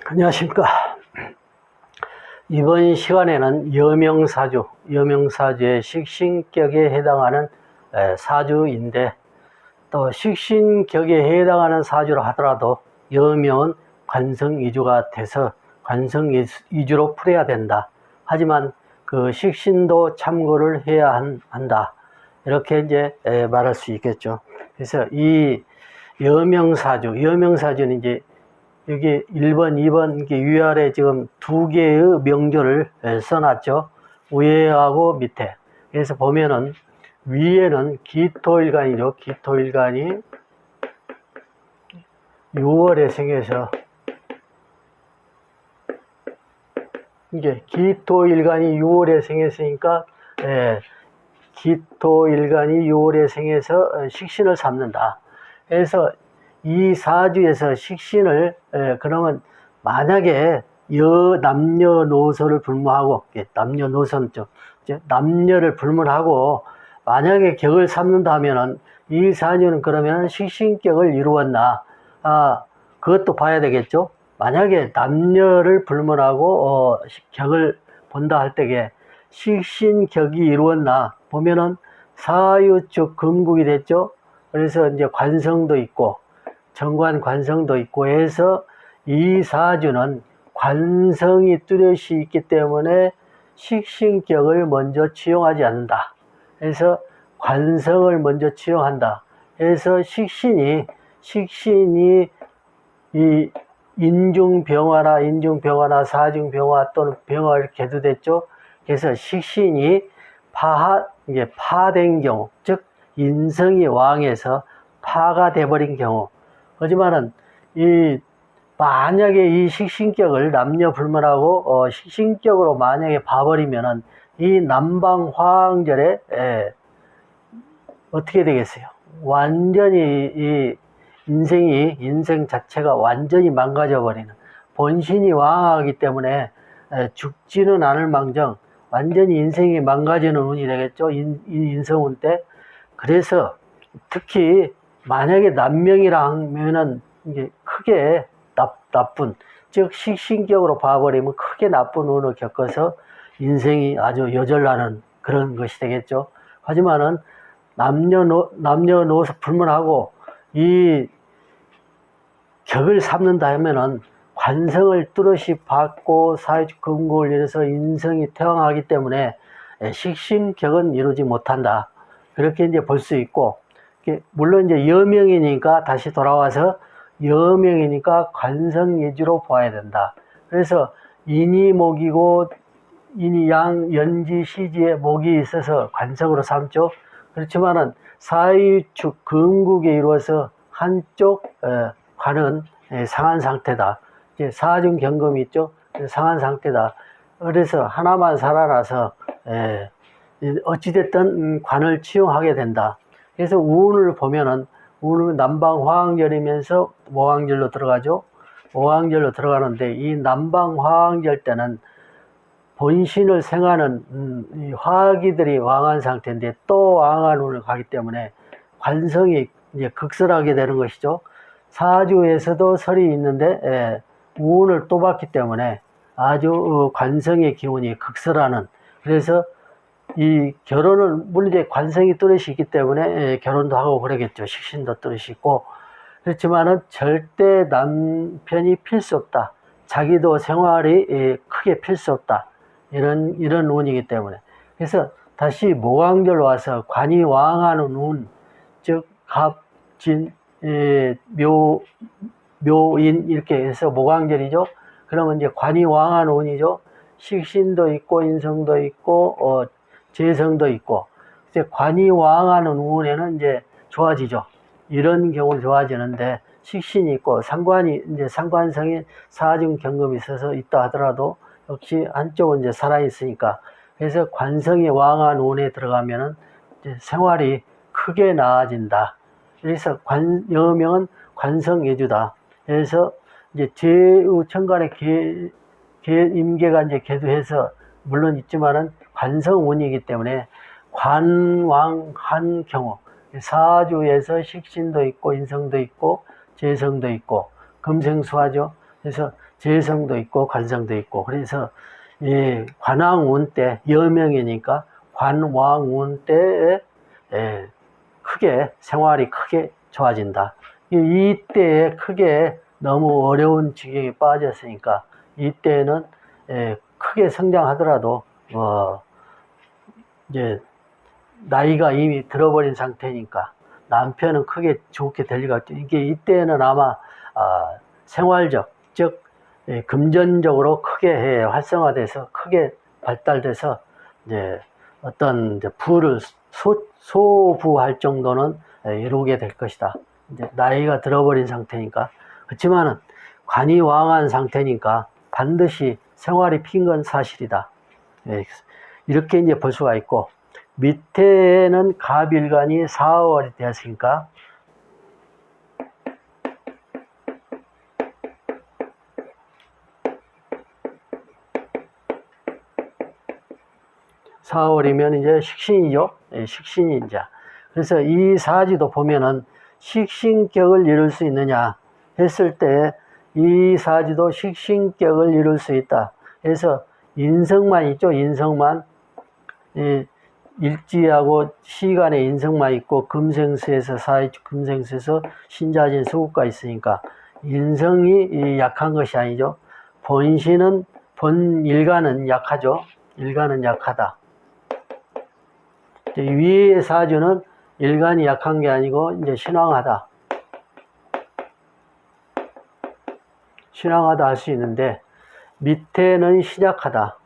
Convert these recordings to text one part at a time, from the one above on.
안녕하십니까. 이번 시간에는 여명사주의 식신격에 해당하는 사주인데, 또 식신격에 해당하는 사주로 하더라도 여명은 관성 위주가 돼서 관성 위주로 풀어야 된다. 하지만 그 식신도 참고를 해야 한다. 이렇게 이제 말할 수 있겠죠. 그래서 이 여명사주는 이제 여기 1번, 2번 이렇게 위아래 지금 두 개의 명조를 써놨죠. 위에하고 밑에. 그래서 보면은 위에는 기토일간이죠. 기토일간이 6월에 생겨서 이게 기토일간이 6월에 생겼으니까 기토일간이 6월에 생겨서 식신을 삼는다. 그래서 이 사주에서 식신을 그러면 만약에 남녀노소를 불문하고 남녀노소는 남녀를 불문하고 만약에 격을 삼는다면은 이 사주는 그러면 식신격을 이루었나 그것도 봐야 되겠죠. 만약에 남녀를 불문하고 격을 본다 할 때에 식신격이 이루었나 보면은 사유축 금국이 됐죠. 그래서 이제 관성도 있고 정관 관성도 있고 해서 이 사주는 관성이 뚜렷이 있기 때문에 식신격을 먼저 치용하지 않는다. 그래서 관성을 먼저 치용한다. 그래서 식신이 이 인중병화나 사중병화 또는 병화 이렇게 해도됐죠. 그래서 식신이 파된 경우, 즉 인성이 왕해서 파가 돼버린 경우. 하지만은 만약에 이 식신격을 남녀 불문하고 식신격으로 만약에 봐버리면은 이 남방화왕절에 어떻게 되겠어요? 완전히 이 인생 자체가 완전히 망가져 버리는, 본신이 왕하기 때문에 죽지는 않을 망정 완전히 인생이 망가지는 운이 되겠죠. 인성운 때. 그래서 특히 만약에 남명이라 하면은 이게 크게 나쁜, 즉 식신격으로 봐버리면 크게 나쁜 운을 겪어서 인생이 아주 여절나는 그런 것이 되겠죠. 하지만은 남녀노소 불문하고 이 격을 삼는다 하면은 관성을 뚜렷이 받고 사회적 근고를 이뤄서 인성이 태왕하기 때문에 식신격은 이루지 못한다. 그렇게 이제 볼 수 있고, 물론 이제 여명이니까 다시 돌아와서 여명이니까 관성 위주로 봐야 된다. 그래서 인이 목이고 인이 연지 시지에 목이 있어서 관성으로 삼죠. 그렇지만은 사유축 금국에 이루어서 한쪽 관은 상한 상태다. 이제 사중 경금이 있죠. 상한 상태다. 그래서 하나만 살아나서 어찌됐든 관을 치용하게 된다. 그래서 운을 보면은 운은 남방화왕절이면서 모왕절로 들어가죠. 모왕절로 들어가는데 이 남방화왕절 때는 본신을 생하는 이 화기들이 왕한 상태인데 또 왕한 운을 가기 때문에 관성이 이제 극설하게 되는 것이죠. 사주에서도 설이 있는데 운을 또 받기 때문에 아주 관성의 기운이 극설하는, 그래서 이 결혼을 물론 이제 관성이 뚜렷이 있기 때문에 결혼도 하고 그러겠죠. 식신도 뚜렷이 있고. 그렇지만은 절대 남편이 필수 없다. 자기도 생활이 크게 필수 없다. 이런 운이기 때문에. 그래서 다시 모왕절로 와서 관이 왕하는 운, 즉 갑, 진, 묘인 이렇게 해서 모왕절이죠. 그러면 이제 관이 왕하는 운이죠. 식신도 있고 인성도 있고 재성도 있고. 이제 관이 왕하는 운에는 이제 좋아지죠. 이런 경우는 좋아지는데 식신이 있고 상관성이 사중 경금이 있어서 있다 하더라도 역시 한쪽은 이제 살아있으니까, 그래서 관성이 왕한 운에 들어가면은 이제 생활이 크게 나아진다. 그래서 여명은 관성 위주다. 그래서 이제 제우천간에 임계가 이제 계도해서 물론 있지만은 관성운이기 때문에 관왕한 경우, 사주에서 식신도 있고 인성도 있고 재성도 있고 금생수화죠. 그래서 재성도 있고 관성도 있고, 그래서 관왕운 때, 여명이니까 관왕운 때에 크게 생활이 크게 좋아진다. 이때에 크게 너무 어려운 지경에 빠졌으니까 이때는 크게 성장하더라도 이제 나이가 이미 들어버린 상태니까 남편은 크게 좋게 될 리가 없죠. 이게 이때는 아마 생활적, 즉 금전적으로 크게 활성화돼서 크게 발달돼서 이제 어떤 이제 부를 소부할 정도는 이루게 될 것이다. 이제 나이가 들어버린 상태니까. 그렇지만은 관이 왕한 상태니까 반드시 생활이 핀 건 사실이다. 이렇게 이제 볼 수가 있고, 밑에는 갑일간이 4월이 되었으니까 (4월이면) 이제 식신이죠. 식신이 이제. 그래서 이 사지도 보면은 식신격을 이룰 수 있느냐 했을 때 이 사지도 식신격을 이룰 수 있다. 그래서 인성만 있죠. 인성만. 일지하고 시간에 인성만 있고 금생수에서 사회축 금생수에서 신자진 수국가 있으니까 인성이 약한 것이 아니죠. 본신은 일간은 약하죠. 일간은 약하다. 위의 사주는 일간이 약한 게 아니고 이제 신왕하다. 신왕하다 할 수 있는데 밑에는 신약하다.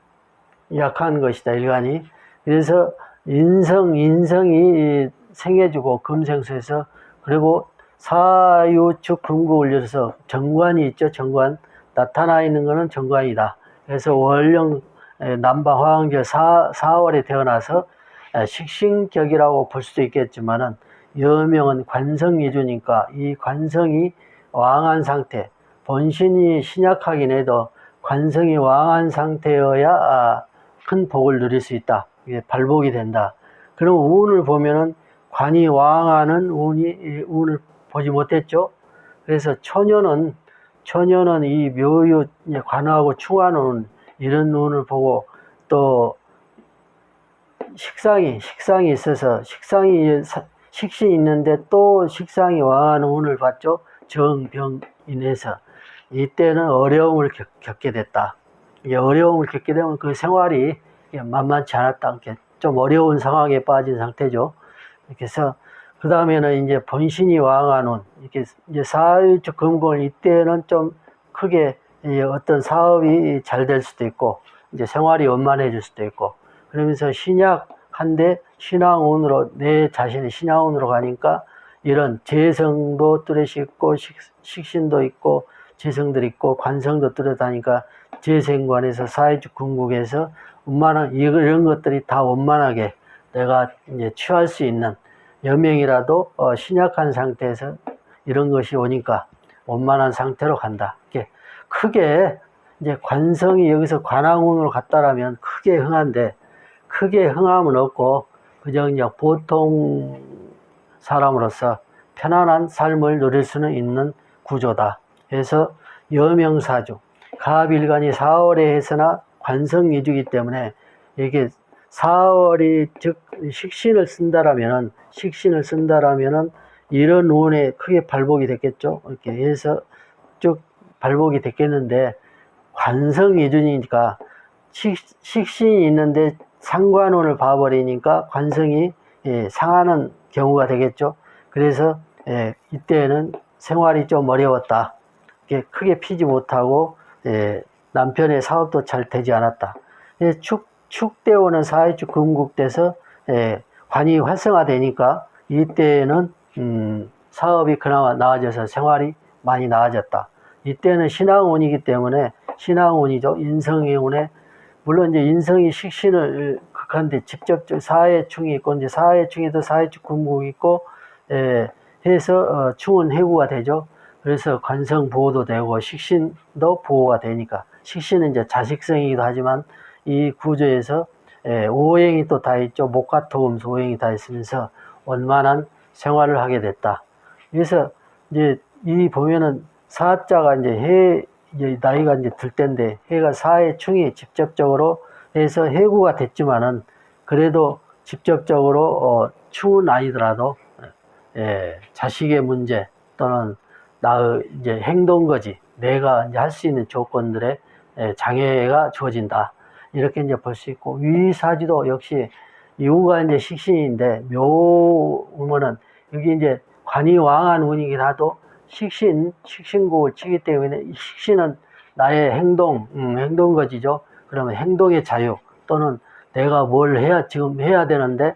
약한 것이다. 일간이. 그래서 인성이 생해주고 금생수에서, 그리고 사유축 금국을 이뤄서 정관이 있죠. 정관. 나타나 있는 것은 정관이다. 그래서 월령 남방 화왕절 4월에 태어나서 식신격이라고 볼 수도 있겠지만은 여명은 관성위주니까 이 관성이 왕한 상태, 본신이 신약하긴 해도 관성이 왕한 상태여야 큰 복을 누릴 수 있다. 이게 발복이 된다. 그럼 운을 보면은 관이 왕하는 운을 보지 못했죠. 그래서 처녀는 이 묘유 관하고 충하는 운, 이런 운을 보고, 또 식상이 있어서 식신이 있는데 또 식상이 왕하는 운을 봤죠. 정병 인해서 이때는 어려움을 겪게 됐다. 이게 어려움을 겪게 되면 그 생활이 만만치 않았다. 이렇게 좀 어려운 상황에 빠진 상태죠. 그래서 그 다음에는 이제 본신이 왕하는 이렇게 이제 사유축 금공을 이때는 좀 크게 어떤 사업이 잘 될 수도 있고 이제 생활이 원만해질 수도 있고, 그러면서 신약한데 신왕운으로 내 자신이 신왕운으로 가니까 이런 재성도 뚜렷이 있고 식신도 있고 재성들 있고 관성도 뚜렷하니까 재생관에서 사회적 궁극에서 원만한 이런 것들이 다 원만하게 내가 이제 취할 수 있는, 여명이라도 신약한 상태에서 이런 것이 오니까 원만한 상태로 간다. 이렇게 크게 이제 관성이 여기서 관왕운으로 갔다라면 크게 흥한데, 크게 흥함은 없고 그저 그냥 보통 사람으로서 편안한 삶을 누릴 수는 있는 구조다. 그래서 여명사주, 갑일간이 4월에 해서나 관성위주이기 때문에 이게 4월이 즉 식신을 쓴다라면은 이런 운에 크게 발복이 됐겠죠. 이렇게 해서 쭉 발복이 됐겠는데, 관성위주니까 식신이 있는데 상관운을 봐버리니까 관성이 상하는 경우가 되겠죠. 그래서 이때는 생활이 좀 어려웠다. 크게 피지 못하고 남편의 사업도 잘 되지 않았다. 축대오는 사회축 금국돼서 관이 활성화되니까 이때는 사업이 그나마 나아져서 생활이 많이 나아졌다. 이때는 신왕운이기 때문에 신왕운이죠. 인성의 운에, 물론 이제 인성이 식신을 극한데 직접적 사회충이 있고 이제 사회충에도 사회축 금국이 있고 해서 충은 해구가 되죠. 그래서 관성 보호도 되고 식신도 보호가 되니까, 식신은 이제 자식성이기도 하지만 이 구조에서 오행이 또 다 있죠. 목화토금수 오행이 다 있으면서 원만한 생활을 하게 됐다. 그래서 이제 이 보면은 사자가 이제 이제 나이가 이제 들 때인데 해가 사해충이 직접적으로 해서 해구가 됐지만은 그래도 직접적으로 충은 아니더라도 자식의 문제 또는 나의 이제 행동거지 내가 이제 할 수 있는 조건들의 장애가 주어진다. 이렇게 이제 볼 수 있고 위사지도 역시 이후가 이제 식신인데 묘음은 여기 이제 관이 왕한 운이긴 하도 식신국을 치기 때문에 식신은 나의 행동거지죠. 그러면 행동의 자유 또는 내가 뭘 지금 해야 되는데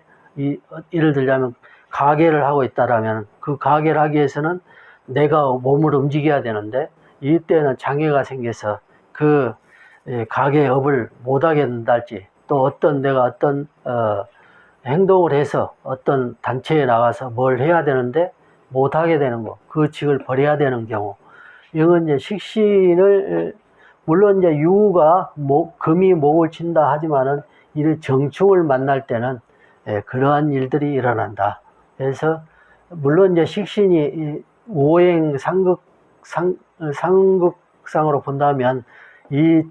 예를 들자면 가게를 하고 있다라면 그 가게를 하기 위해서는 내가 몸을 움직여야 되는데 이때는 장애가 생겨서 그 가게업을 못하게 된달지 또 내가 어떤 행동을 해서 어떤 단체에 나가서 뭘 해야 되는데 못하게 되는 거, 그 직을 버려야 되는 경우, 이건 이제 식신을 물론 이제 유가 금이 목을 친다 하지만은 이 정충을 만날 때는 그러한 일들이 일어난다. 그래서 물론 이제 식신이 오행 상극상으로 본다면 이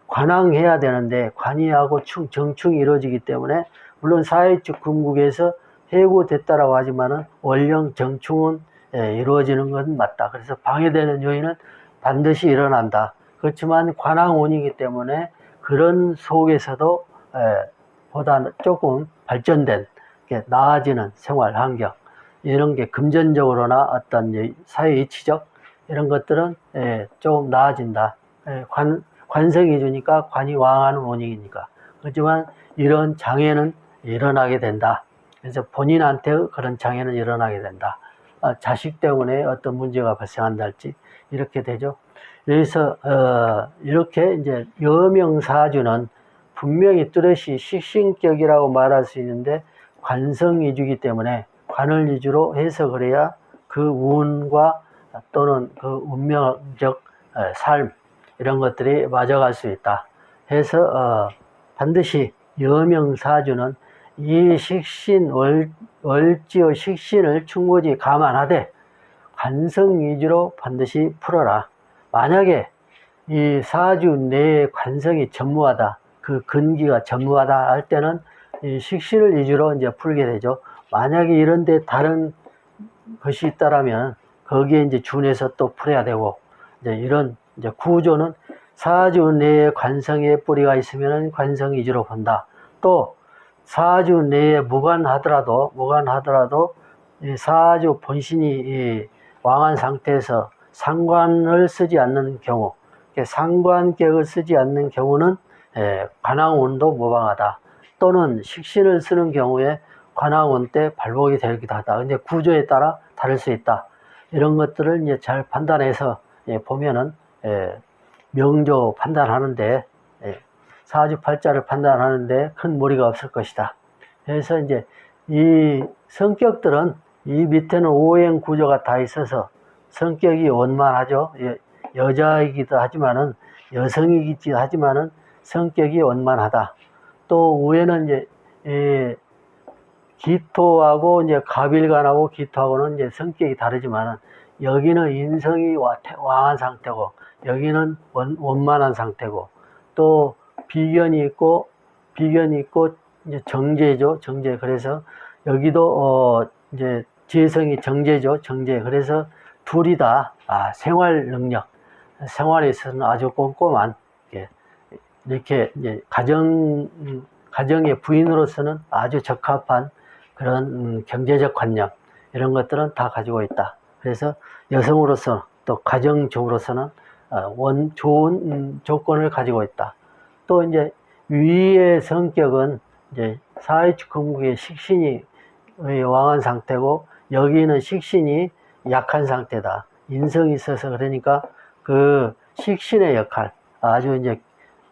관왕해야 되는데 관이하고 정충이 이루어지기 때문에 물론 사회적 금국에서 해고됐다라고 하지만은 원령 정충은 이루어지는 건 맞다. 그래서 방해되는 요인은 반드시 일어난다. 그렇지만 관왕운이기 때문에 그런 속에서도 보다 조금 발전된 나아지는 생활 환경 이런 게 금전적으로나 어떤 사회 이치적 이런 것들은 조금 나아진다. 관성이 주니까 관이 왕하는 운이니까. 그렇지만 이런 장애는 일어나게 된다. 그래서 본인한테 그런 장애는 일어나게 된다. 자식 때문에 어떤 문제가 발생한다 할지 이렇게 되죠. 그래서 이렇게 이제 여명사주는 분명히 뚜렷이 식신격이라고 말할 수 있는데 관성 위주이기 때문에 관을 위주로 해서 그래야 그 운과 또는 그 운명적 삶 이런 것들이 맞아갈 수 있다. 해서 반드시 여명사주는 이 식신 월지의 식신을 충분히 감안하되 관성 위주로 반드시 풀어라. 만약에 이 사주 내의 관성이 전무하다, 그 근기가 전무하다 할 때는 이 식신을 위주로 이제 풀게 되죠. 만약에 이런데 다른 것이 있다라면 거기에 이제 준해서 또 풀어야 되고, 이제 이런 이제 구조는 사주 내에 관성의 뿌리가 있으면 관성 위주로 본다. 또 사주 내에 무관하더라도 이 사주 본신이 왕한 상태에서 상관을 쓰지 않는 경우, 상관격을 쓰지 않는 경우는 관왕운도 무방하다. 또는 식신을 쓰는 경우에 관왕운 때 발복이 되기도 하다. 근데 구조에 따라 다를 수 있다. 이런 것들을 이제 잘 판단해서 보면은 명조 판단하는데 사주팔자를 판단하는데 큰 무리가 없을 것이다. 그래서 이제 이 성격들은 이 밑에는 오행 구조가 다 있어서 성격이 원만하죠. 여자이기도 하지만은 여성이기도 하지만은 성격이 원만하다. 또 위에는 이제 기토하고 이제 갑일간하고 기토하고는 이제 성격이 다르지만은 여기는 인성이 왕한 상태고 여기는 원만한 상태고 또 비견이 있고 이제 정제죠. 정제. 그래서 여기도 이제 재성이 정제죠. 정제. 그래서 둘이 다 생활 능력, 생활에 있어서는 아주 꼼꼼한 이렇게 이제 가정의 부인으로서는 아주 적합한 그런 경제적 관념 이런 것들은 다 가지고 있다. 그래서 여성으로서 또 가정주부로서는 좋은 조건을 가지고 있다. 또 이제 위의 성격은 이제 사회축 금국의 식신이 왕한 상태고 여기는 식신이 약한 상태다. 인성이 있어서 그러니까 그 식신의 역할 아주 이제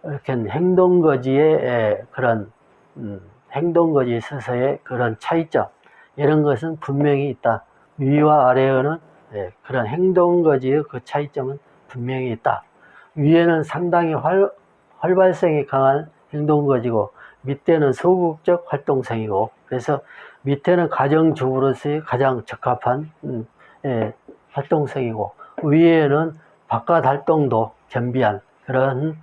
이렇게 행동거지의 그런 행동거지에 있어서의 그런 차이점 이런 것은 분명히 있다. 위와 아래에는 그런 행동거지의 그 차이점은 분명히 있다. 위에는 상당히 활발성이 강한 행동거지고 밑에는 소극적 활동성이고 그래서 밑에는 가정주부로서의 가장 적합한 활동성이고 위에는 바깥 활동도 겸비한 그런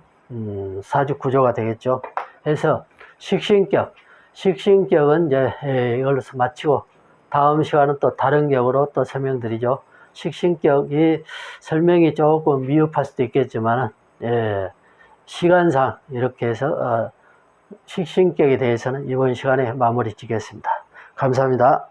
사주 구조가 되겠죠. 그래서 식신격은 이제 이걸로서 마치고 다음 시간은 또 다른 격으로 또 설명드리죠. 식신격이 설명이 조금 미흡할 수도 있겠지만 시간상 이렇게 해서 식신격에 대해서는 이번 시간에 마무리 짓겠습니다. 감사합니다.